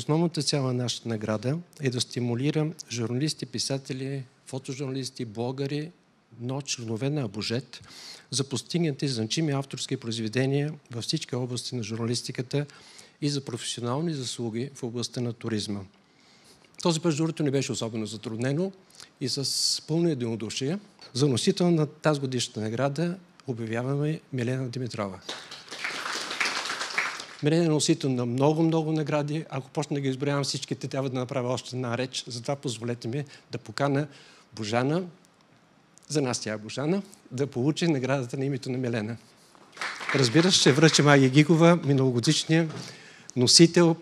основната цел на нашата награда е да стимулира журналисти, писатели, фотожурналисти, блогъри, но членове на Абужет за постигнати значими авторски произведения във всички области на журналистиката и за професионални заслуги в областта на туризма. Този път журито не беше особено затруднено и с пълно единодушие за носител на тази годишната награда обявяваме Милена Димитрова. Милена е носител на много награди. Ако почна да ги изброявам всичките, трябва да направя още една реч. Затова позволете ми да покана Божана, за нас тя е Божана, да получи наградата на името на Милена. Разбира се, ще връча Майя Гигова, миналогодишния носител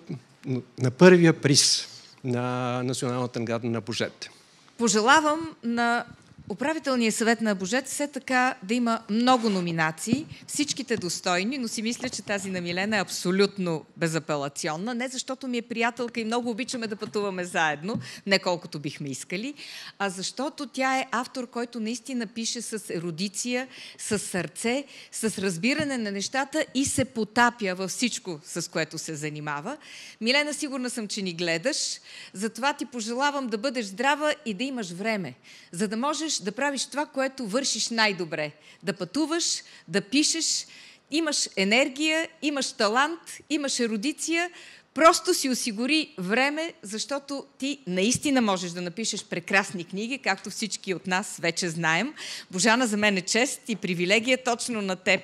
на първия приз на Националната награда на Абужет. Пожелавам на управителния съвет на Абужет все така да има много номинации, всичките достойни, но си мисля, че тази на Милена е абсолютно безапелационна. Не защото ми е приятелка и много обичаме да пътуваме заедно, не колкото бихме искали, а защото тя е автор, който наистина пише с ерудиция, с сърце, с разбиране на нещата и се потапя във всичко, с което се занимава. Милена, сигурна съм, че ни гледаш, затова ти пожелавам да бъдеш здрава и да имаш време, за да можеш да правиш това, което вършиш най-добре. Да пътуваш, да пишеш, имаш енергия, имаш талант, имаш ерудиция, просто си осигури време, защото ти наистина можеш да напишеш прекрасни книги, както всички от нас вече знаем. Божана, за мен е чест и привилегия точно на теб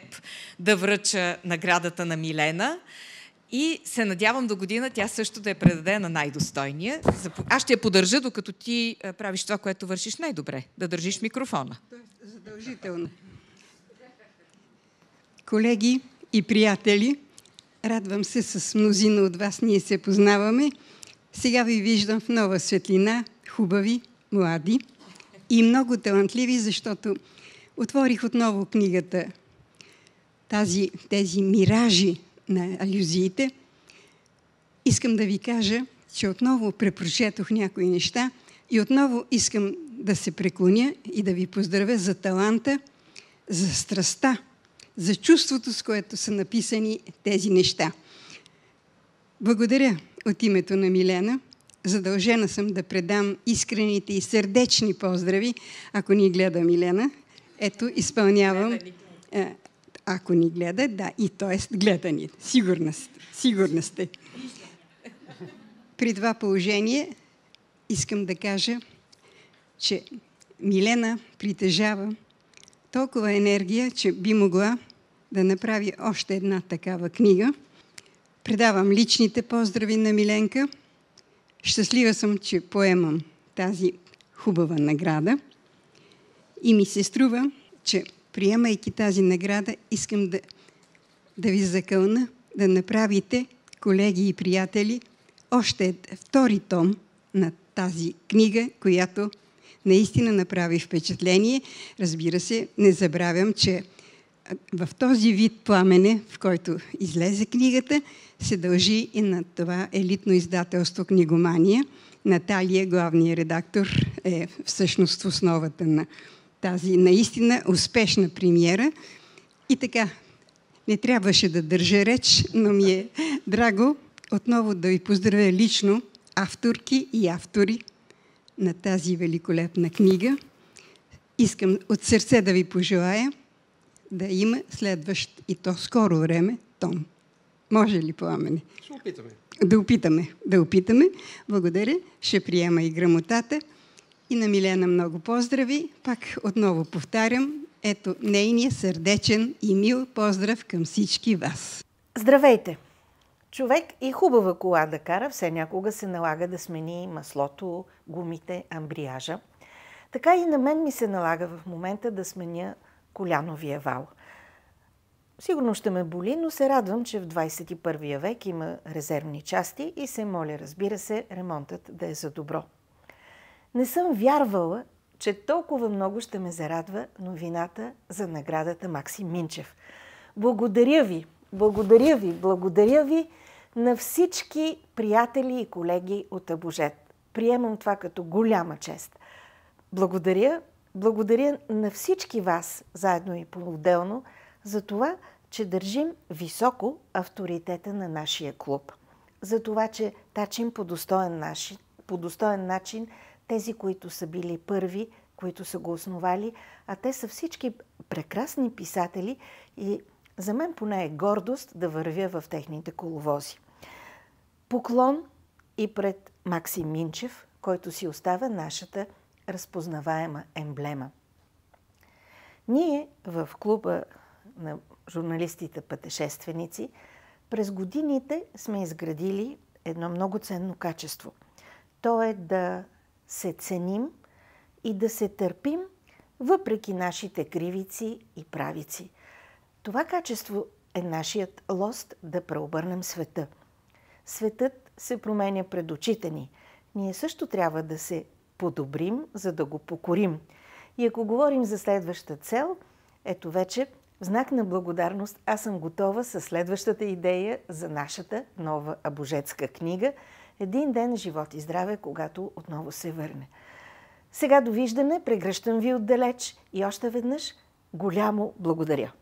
да връча наградата на Милена. И се надявам до година тя също да я предаде на най-достойния. Аз ще я поддържа, докато ти правиш това, което вършиш най-добре. Да държиш микрофона. Задължително. Колеги и приятели, радвам се, с мнозина от вас ние се познаваме. Сега ви виждам в нова светлина, хубави, млади и много талантливи, защото отворих отново книгата тези миражи на алюзиите. Искам да ви кажа, че отново препрочетох някои неща и отново искам да се преклоня и да ви поздравя за таланта, за страстта, за чувството, с което са написани тези неща. Благодаря от името на Милена. Задължена съм да предам искрените и сърдечни поздрави, ако ни гледа Милена. Ето, изпълнявам... Ако ни гледа, да, и т.е. гледа ни. Сигурна сте. При това положение искам да кажа, че Милена притежава толкова енергия, че би могла да направи още една такава книга. Предавам личните поздрави на Миленка. Щастлива съм, че поемам тази хубава награда. И ми се струва, че приемайки тази награда, искам да ви закълна да направите, колеги и приятели, още втори том на тази книга, която наистина направи впечатление. Разбира се, не забравям, че в този вид пламене, в който излезе книгата, се дължи и на това елитно издателство «Книгомания». Наталия, главният редактор, е всъщност в основата на тази наистина успешна премиера. И така, не трябваше да държа реч, но ми е драго отново да ви поздравя лично, авторки и автори на тази великолепна книга. Искам от сърце да ви пожелая да има следващ и то скоро време том. Може ли, Пламене? Ще опитаме. Да опитаме. Благодаря. Ще приема и грамотата. И на Милена много поздрави. Пак отново повтарям, ето нейния сърдечен и мил поздрав към всички вас. Здравейте! Човек и хубава кола да кара, все някога се налага да смени маслото, гумите, амбриажа. Така и на мен ми се налага в момента да сменя коляновия вал. Сигурно ще ме боли, но се радвам, че в 21 век има резервни части и се моля, разбира се, ремонтът да е за добро. Не съм вярвала, че толкова много ще ме зарадва новината за наградата Максим Минчев. Благодаря ви, благодаря ви, благодаря ви на всички приятели и колеги от Абужет. Приемам това като голяма чест. Благодаря на всички вас, заедно и по-отделно, за това, че държим високо авторитета на нашия клуб. за това, че тачим по достоен начин тези, които са били първи, които са го основали, а те са всички прекрасни писатели и за мен поне е гордост да вървя в техните коловози. Поклон и пред Максим Минчев, който си остава нашата разпознаваема емблема. Ние в клуба на журналистите-пътешественици през годините сме изградили едно много ценно качество. То е да се ценим и да се търпим въпреки нашите кривици и правици. Това качество е нашият лост да преобърнем света. Светът се променя пред очите ни. Ние също трябва да се подобрим, за да го покорим. И ако говорим за следваща цел, ето вече в знак на благодарност аз съм готова със следващата идея за нашата нова абужетска книга «Един ден, живот и здраве», когато отново се върне. Сега довиждане, прегръщам ви отдалеч и още веднъж голямо благодаря!